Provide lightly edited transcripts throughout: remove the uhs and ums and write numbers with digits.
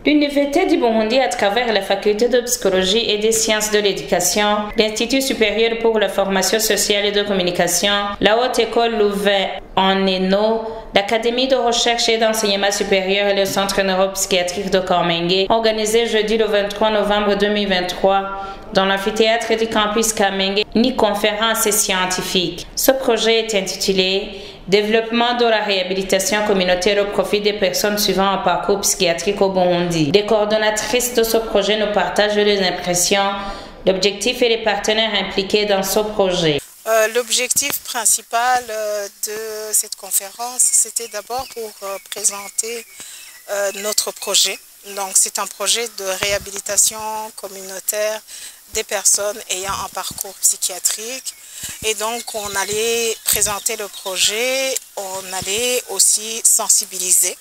L'Université du Burundi, à travers la faculté de psychologie et des sciences de l'éducation, l'Institut supérieur pour la formation sociale et de communication, la Haute École Louvain en ENO, l'Académie de recherche et d'enseignement supérieur et le Centre neuropsychiatrique de Kamenge, organisé jeudi le 23 novembre 2023 dans l'amphithéâtre du campus Kamenge, une conférence scientifique. Ce projet est intitulé Développement de la réhabilitation communautaire au profit des personnes suivant un parcours psychiatrique au Burundi. Les coordonnatrices de ce projet nous partagent les impressions, l'objectif et les partenaires impliqués dans ce projet. L'objectif principal de cette conférence, c'était d'abord pour présenter notre projet. Donc, c'est un projet de réhabilitation communautaire des personnes ayant un parcours psychiatrique. Et donc, on allait présenter le projet, on allait aussi sensibiliser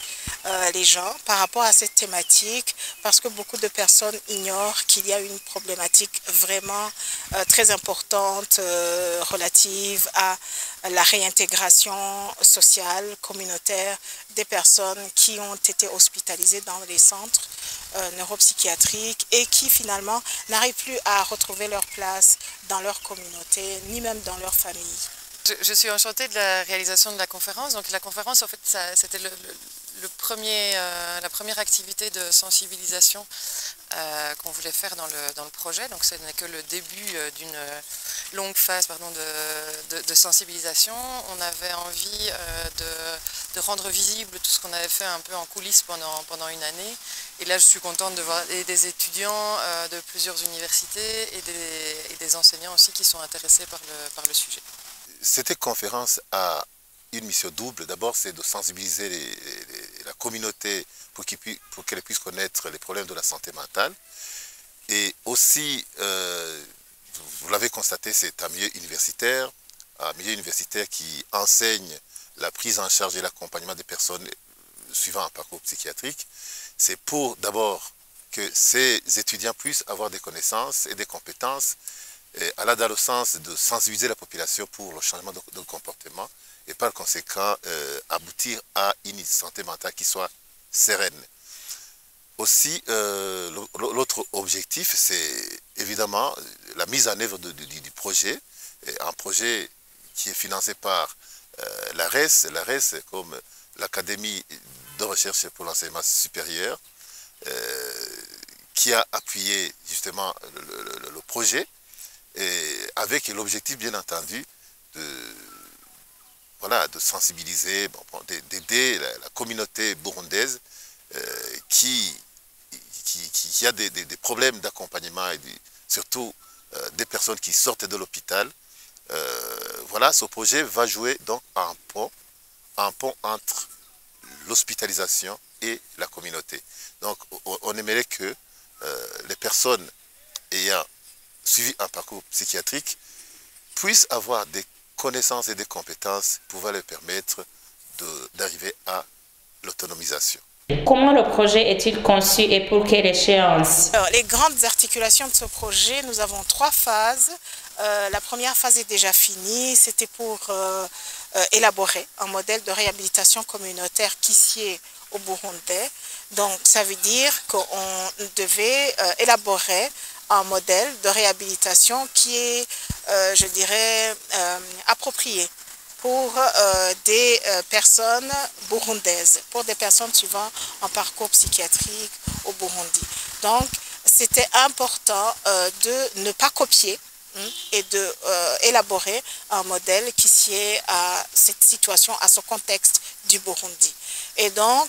les gens par rapport à cette thématique, parce que beaucoup de personnes ignorent qu'il y a une problématique vraiment très importante relative à la réintégration sociale, communautaire des personnes qui ont été hospitalisées dans les centres neuropsychiatriques et qui finalement n'arrivent plus à retrouver leur place dans leur communauté, ni même dans leur famille. Je suis enchantée de la réalisation de la conférence. Donc la conférence, en fait, c'était la première activité de sensibilisation qu'on voulait faire dans le projet. Donc ce n'est que le début d'une longue phase de sensibilisation. On avait envie de rendre visible tout ce qu'on avait fait un peu en coulisses pendant une année. Et là, je suis contente de voir des étudiants de plusieurs universités et des enseignants aussi qui sont intéressés par le sujet. Cette conférence a une mission double. D'abord, c'est de sensibiliser la communauté pour qu'elle puisse connaître les problèmes de la santé mentale. Et aussi, vous l'avez constaté, c'est un milieu universitaire qui enseigne la prise en charge et l'accompagnement des personnes suivant un parcours psychiatrique. C'est pour d'abord que ces étudiants puissent avoir des connaissances et des compétences aller dans le sens de sensibiliser la population pour le changement de comportement et par conséquent aboutir à une santé mentale qui soit sereine. Aussi, l'autre objectif, c'est évidemment la mise en œuvre du projet, un projet qui est financé par l'ARES, comme l'Académie de recherche pour l'enseignement supérieur, qui a appuyé justement le projet, et avec l'objectif bien entendu de sensibiliser, d'aider la communauté burundaise qui a des problèmes d'accompagnement et surtout des personnes qui sortent de l'hôpital. Ce projet va jouer donc un pont entre l'hospitalisation et la communauté. Donc on aimerait que les personnes ayant suivi un parcours psychiatrique puissent avoir des connaissances et des compétences pouvant leur permettre d'arriver à l'autonomisation. Comment le projet est-il conçu et pour quelle échéance? Alors, les grandes articulations de ce projet, nous avons 3 phases. La première phase est déjà finie, c'était pour élaborer un modèle de réhabilitation communautaire qui sied au Burundi. Donc ça veut dire qu'on devait élaborer un modèle de réhabilitation qui est, je dirais, approprié pour des personnes burundaises, pour des personnes suivant un parcours psychiatrique au Burundi. Donc, c'était important de ne pas copier et d'élaborer un modèle qui sied à cette situation, à ce contexte du Burundi. Et donc,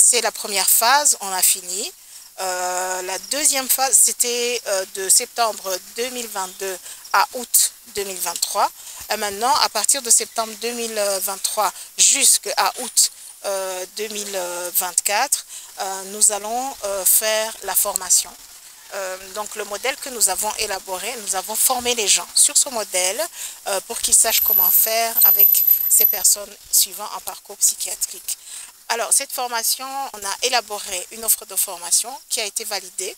c'est la première phase, on a fini. La deuxième phase, c'était de septembre 2022 à août 2023. Et maintenant, à partir de septembre 2023 jusqu'à août 2024, nous allons faire la formation. Donc le modèle que nous avons élaboré, nous avons formé les gens sur ce modèle pour qu'ils sachent comment faire avec ces personnes suivant un parcours psychiatrique. Alors cette formation, on a élaboré une offre de formation qui a été validée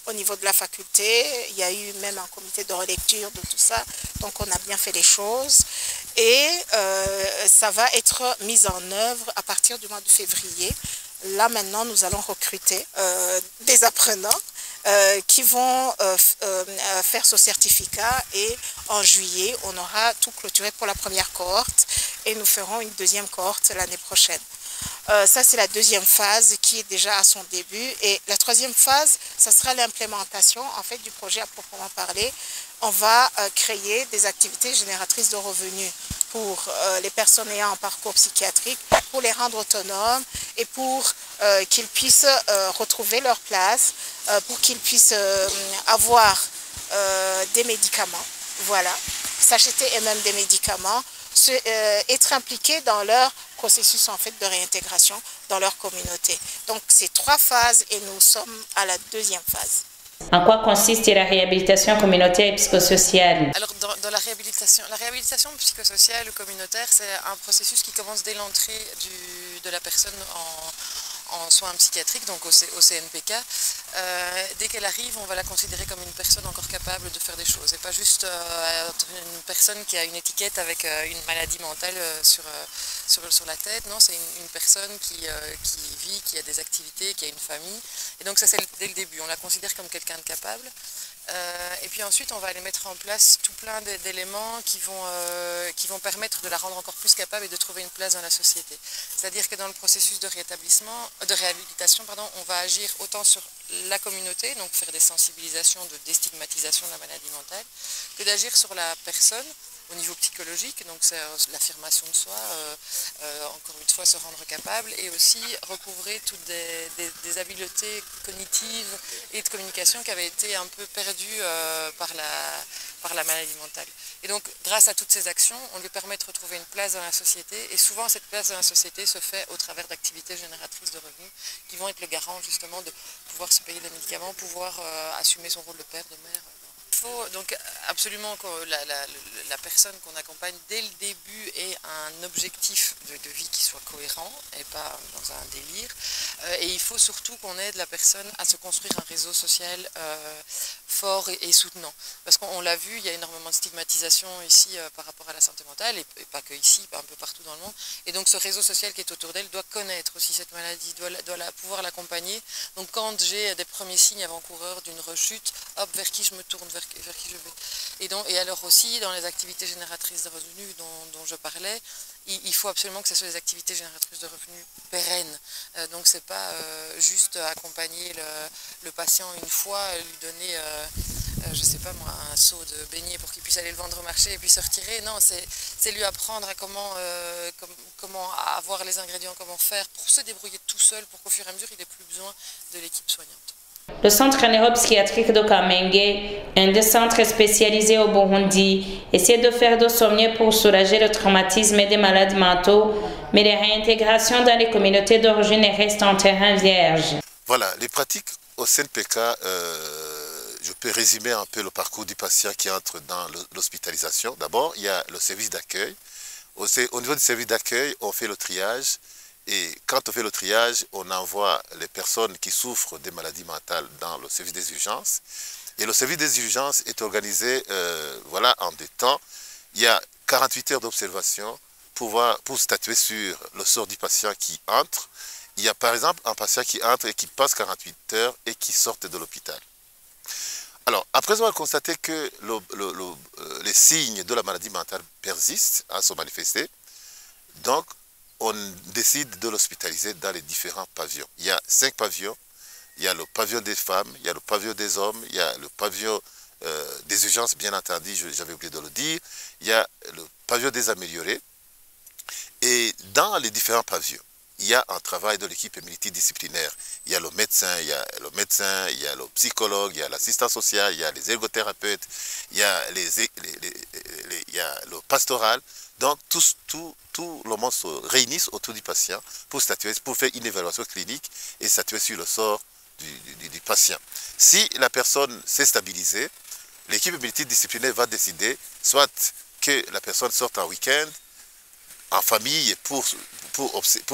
au niveau de la faculté. Il y a eu même un comité de relecture de tout ça, donc on a bien fait les choses. Et ça va être mis en œuvre à partir du mois de février Là maintenant, nous allons recruter des apprenants qui vont faire ce certificat et en juillet, on aura tout clôturé pour la première cohorte et nous ferons une deuxième cohorte l'année prochaine. Ça, c'est la deuxième phase qui est déjà à son début. Et la troisième phase, ça sera l'implémentation en fait, du projet à proprement parler. On va créer des activités génératrices de revenus pour les personnes ayant un parcours psychiatrique, pour les rendre autonomes et pour qu'ils puissent retrouver leur place, pour qu'ils puissent avoir des médicaments, voilà, s'acheter eux-mêmes des médicaments, être impliqués dans leur processus en fait de réintégration dans leur communauté. Donc c'est 3 phases et nous sommes à la deuxième phase. En quoi consiste la réhabilitation communautaire et psychosociale? Alors dans la réhabilitation psychosociale ou communautaire, c'est un processus qui commence dès l'entrée de la personne en soins psychiatriques, donc au CNPK. Dès qu'elle arrive, on va la considérer comme une personne encore capable de faire des choses, et pas juste une personne qui a une étiquette avec une maladie mentale sur la tête. Non, c'est une personne qui vit, qui a des activités, qui a une famille, et donc ça c'est dès le début, on la considère comme quelqu'un de capable. Et puis ensuite, on va aller mettre en place tout plein d'éléments qui vont permettre de la rendre encore plus capable et de trouver une place dans la société. C'est-à-dire que dans le processus de réhabilitation, on va agir autant sur la communauté, donc faire des sensibilisations de déstigmatisation de la maladie mentale, que d'agir sur la personne au niveau psychologique, donc c'est l'affirmation de soi, encore une fois se rendre capable, et aussi recouvrer toutes des habiletés cognitives et de communication qui avaient été un peu perdues par la maladie mentale. Et donc grâce à toutes ces actions, on lui permet de retrouver une place dans la société, et souvent cette place dans la société se fait au travers d'activités génératrices de revenus qui vont être le garant justement de pouvoir se payer des médicaments, pouvoir assumer son rôle de père, de mère. Il faut donc absolument que la personne qu'on accompagne dès le début ait un objectif de vie qui soit cohérent et pas dans un délire. Et il faut surtout qu'on aide la personne à se construire un réseau social fort et soutenant. Parce qu'on l'a vu, il y a énormément de stigmatisation ici par rapport à la santé mentale, et pas que ici, un peu partout dans le monde. Et donc ce réseau social qui est autour d'elle doit connaître aussi cette maladie, doit pouvoir l'accompagner. Donc quand j'ai des premiers signes avant-coureurs d'une rechute, hop, vers qui je me tourne, vers qui je vais. Et alors aussi, dans les activités génératrices de revenus dont je parlais, il faut absolument que ce soit des activités génératrices de revenus pérennes. Donc c'est pas juste accompagner le patient une fois, lui donner, je sais pas moi, un seau de beignet pour qu'il puisse aller le vendre au marché et puis se retirer. Non, c'est lui apprendre à comment avoir les ingrédients, comment faire pour se débrouiller tout seul, pour qu'au fur et à mesure, il n'ait plus besoin de l'équipe soignante. Le centre neuropsychiatrique de Kamenge, un des centres spécialisés au Burundi, essaie de faire de son mieux pour soulager le traumatisme des malades mentaux, mais la réintégration dans les communautés d'origine reste un terrain vierge. Voilà, les pratiques au CNPK, je peux résumer un peu le parcours du patient qui entre dans l'hospitalisation. D'abord, il y a le service d'accueil. Au niveau du service d'accueil, on fait le triage. Et quand on fait le triage, on envoie les personnes qui souffrent des maladies mentales dans le service des urgences. Et le service des urgences est organisé voilà, en deux temps. Il y a 48 heures d'observation pour statuer sur le sort du patient qui entre. Il y a par exemple un patient qui entre et qui passe 48 heures et qui sort de l'hôpital. Alors, après avoir constaté que les signes de la maladie mentale persistent à se manifester, donc on décide de l'hospitaliser dans les différents pavillons. Il y a 5 pavillons. Il y a le pavillon des femmes, il y a le pavillon des hommes, il y a le pavillon des urgences, bien entendu, j'avais oublié de le dire. Il y a le pavillon des améliorés. Et dans les différents pavillons, il y a un travail de l'équipe multidisciplinaire. Il y a le médecin, il y a le psychologue, il y a l'assistant social, il y a les ergothérapeutes, il y a le pastoral. Donc, tout le monde se réunit autour du patient pour faire une évaluation clinique et statuer sur le sort du patient. Si la personne s'est stabilisée, l'équipe multidisciplinaire va décider soit que la personne sorte en week-end, en famille, pour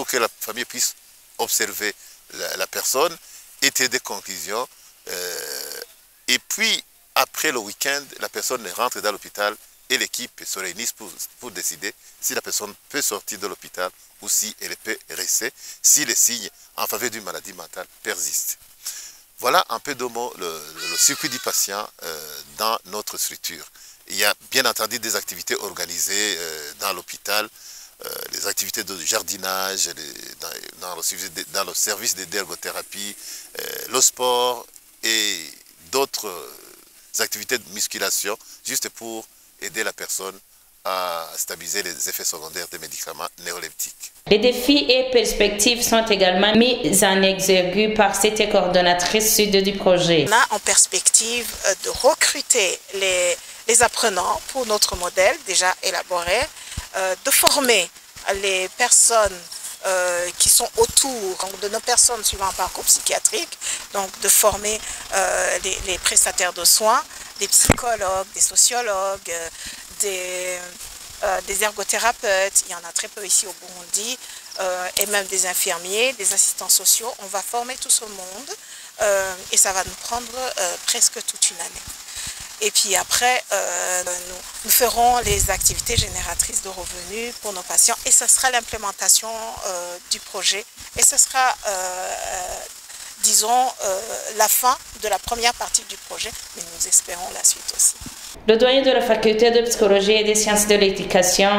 que la famille puisse observer la personne et tirer des conclusions. Et puis, après le week-end, la personne rentre dans l'hôpital et l'équipe se réunissent pour décider si la personne peut sortir de l'hôpital ou si elle peut rester, si les signes en faveur d'une maladie mentale persistent. Voilà un peu de mots le circuit du patient dans notre structure. Il y a bien entendu des activités organisées dans l'hôpital, les activités de jardinage, dans le service d'ergothérapie, le sport et d'autres activités de musculation, juste pour aider la personne à stabiliser les effets secondaires des médicaments neuroleptiques. Les défis et perspectives sont également mis en exergue par cette coordonnatrice sud du projet. On a en perspective de recruter les apprenants pour notre modèle déjà élaboré, de former les personnes qui sont autour de nos personnes suivant un parcours psychiatrique, donc de former les prestataires de soins, des psychologues, des sociologues, des ergothérapeutes, il y en a très peu ici au Burundi, et même des infirmiers, des assistants sociaux. On va former tout ce monde et ça va nous prendre presque toute une année. Et puis après, nous ferons les activités génératrices de revenus pour nos patients et ce sera l'implémentation du projet et ce sera, disons, la fin de la première partie du projet, mais nous espérons la suite aussi. Le doyen de la faculté de psychologie et des sciences de l'éducation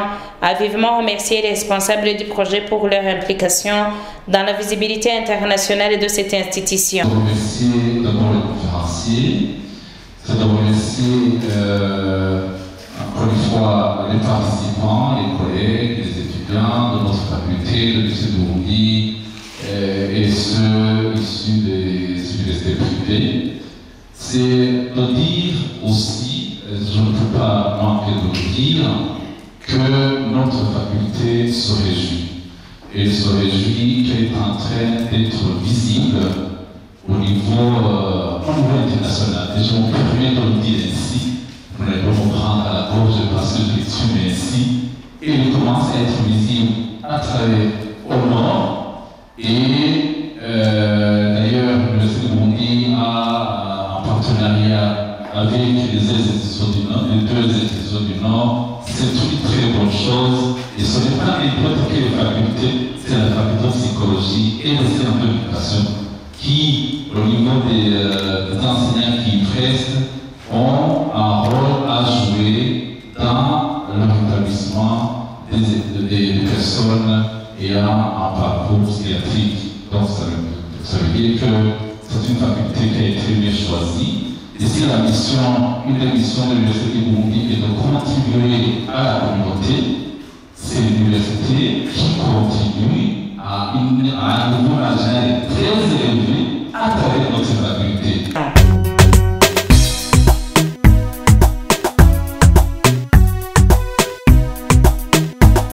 a vivement remercié les responsables du projet pour leur implication dans la visibilité internationale de cette institution. Je remercie d'abord les conférenciers. Je remercie encore une fois les participants, les collègues, les étudiants de notre faculté, de l'Université de Burundi et ceux issus des universités privées. C'est de dire aussi, je ne peux pas manquer de le dire, que notre faculté se réjouit. Elle se réjouit qu'elle est en train d'être visible au niveau international. Et je me permets de le dire ainsi, pour ne pas me prendre à la gorge parce que je l'exprime ainsi, et il commence à être visible à travers au nord. Et d'ailleurs, l'Université de Burundi a un partenariat avec les deux institutions du Nord. C'est une très bonne chose. Et ce n'est pas n'importe quelle faculté, c'est la faculté de psychologie et de sciences de l'éducation qui, au niveau des enseignants qui y prestent, ont un rôle à jouer dans le rétablissement des personnes ayant un parcours psychiatrique. Donc ça veut dire que c'est une faculté qui a été bien choisie. Et si une des missions de l'Université de Burundi est de contribuer à la communauté, c'est l'université qui contribue à un niveau national très élevé à travers